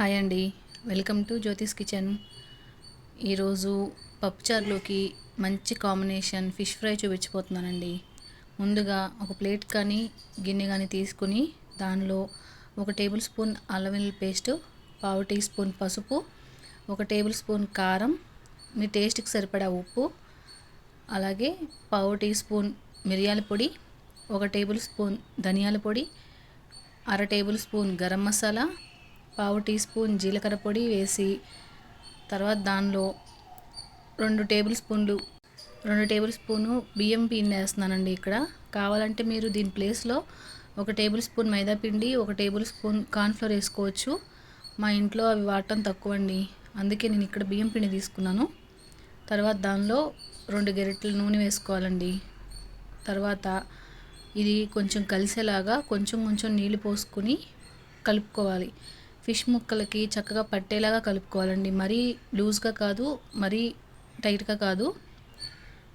Hi అండి, welcome to జ్యోతిస్ kitchen. ఈరోజు పప్పుచారులోకి మంచి కాంబినేషన్ ఫిష్ ఫ్రై చూపించబోతున్నానండి. ముందుగా ఒక ప్లేట్ కానీ గిన్నె కానీ తీసుకుని దానిలో 1 టేబుల్ స్పూన్ అల్లం వెల్లుల్లి పేస్టు, 1/2 టీ స్పూన్ పసుపు, 1 టేబుల్ స్పూన్ కారం, మీ టేస్ట్కి సరిపడా ఉప్పు, అలాగే 1/2 టీ స్పూన్ మిరియాల పొడి, 1 టేబుల్ స్పూన్ ధనియాల పొడి, 1/2 tablespoon garam masala, 1/2 teaspoon జీలకర్ర పొడి వేసి తర్వాత దానిలో 2 టేబుల్ స్పూను బియ్యం పిండి వేస్తున్నానండి. ఇక్కడ కావాలంటే మీరు దీని ప్లేస్లో 1 టేబుల్ స్పూన్ మైదా పిండి, 1 టేబుల్ స్పూన్ కార్న్ఫ్లోర్ వేసుకోవచ్చు. మా ఇంట్లో అవి వాడటం తక్కువ అండి, అందుకే నేను ఇక్కడ బియ్యం పిండి తీసుకున్నాను. తర్వాత దానిలో 2 గరిటెల నూనె వేసుకోవాలండి. తర్వాత ఇది కొంచెం కలిసేలాగా కొంచెం నీళ్ళు పోసుకుని కలుపుకోవాలి. ఫిష్ ముక్కలకి చక్కగా పట్టేలాగా కలుపుకోవాలండి. మరీ లూజ్గా కాదు, మరీ టైట్గా కాదు,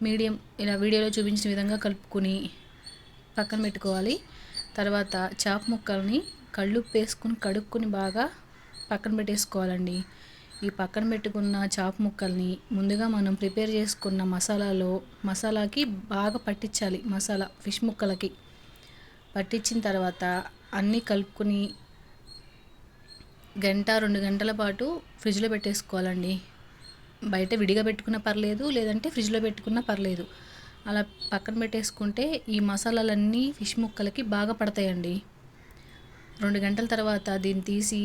మీడియం ఇలా వీడియోలో చూపించిన విధంగా కలుపుకొని పక్కన పెట్టుకోవాలి. తర్వాత చాప ముక్కల్ని కళ్ళుప్పు వేసుకుని కడుక్కుని బాగా పక్కన పెట్టేసుకోవాలండి. ఈ పక్కన పెట్టుకున్న చాప ముక్కల్ని ముందుగా మనం ప్రిపేర్ చేసుకున్న మసాలాకి బాగా పట్టించాలి. మసాలా ఫిష్ ముక్కలకి పట్టించిన తర్వాత అన్నీ కలుపుకొని 1-2 గంటల పాటు ఫ్రిడ్జ్లో పెట్టేసుకోవాలండి. బయట విడిగా పెట్టుకున్నా పర్లేదు, లేదంటే ఫ్రిడ్జ్లో పెట్టుకున్నా పర్లేదు. అలా పక్కన పెట్టేసుకుంటే ఈ మసాలాలన్నీ ఫిష్ ముక్కలకి బాగా పడతాయండి. 2 గంటల తర్వాత దీన్ని తీసి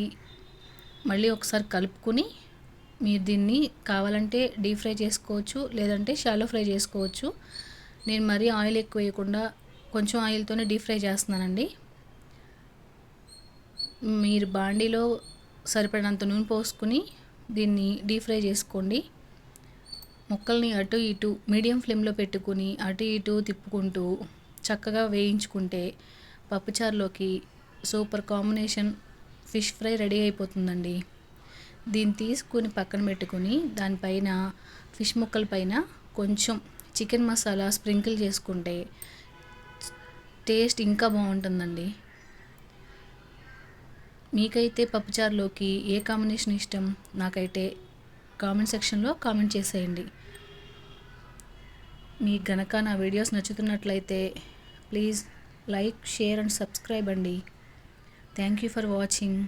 మళ్ళీ ఒకసారి కలుపుకొని మీరు దీన్ని కావాలంటే డీప్ ఫ్రై చేసుకోవచ్చు, లేదంటే షాలో ఫ్రై చేసుకోవచ్చు. నేను మరీ ఆయిల్ ఎక్కువ వేయకుండా కొంచెం ఆయిల్తోనే డీప్ ఫ్రై చేస్తున్నానండి. మీరు బాండీలో సరిపడినంత నూనె పోసుకుని దీన్ని డీప్ ఫ్రై చేసుకోండి. ముక్కల్ని అటు ఇటు మీడియం ఫ్లేమ్లో పెట్టుకుని అటు ఇటు తిప్పుకుంటూ చక్కగా వేయించుకుంటే పప్పుచారులోకి super combination fish fry ready అయిపోతుందండి. దీన్ని తీసుకుని పక్కన పెట్టుకుని దానిపైన ఫిష్ ముక్కల పైన కొంచెం చికెన్ మసాలా స్ప్రింకిల్ చేసుకుంటే టేస్ట్ ఇంకా బాగుంటుందండి. మీకైతే పప్పుచారులోకి ఏ కాంబినేషన్ ఇష్టం? నాకైతే కామెంట్ సెక్షన్లో కామెంట్ చేసేయండి. మీకు గనక నా వీడియోస్ నచ్చుతున్నట్లయితే please like, share and subscribe అండి. Thank you for watching.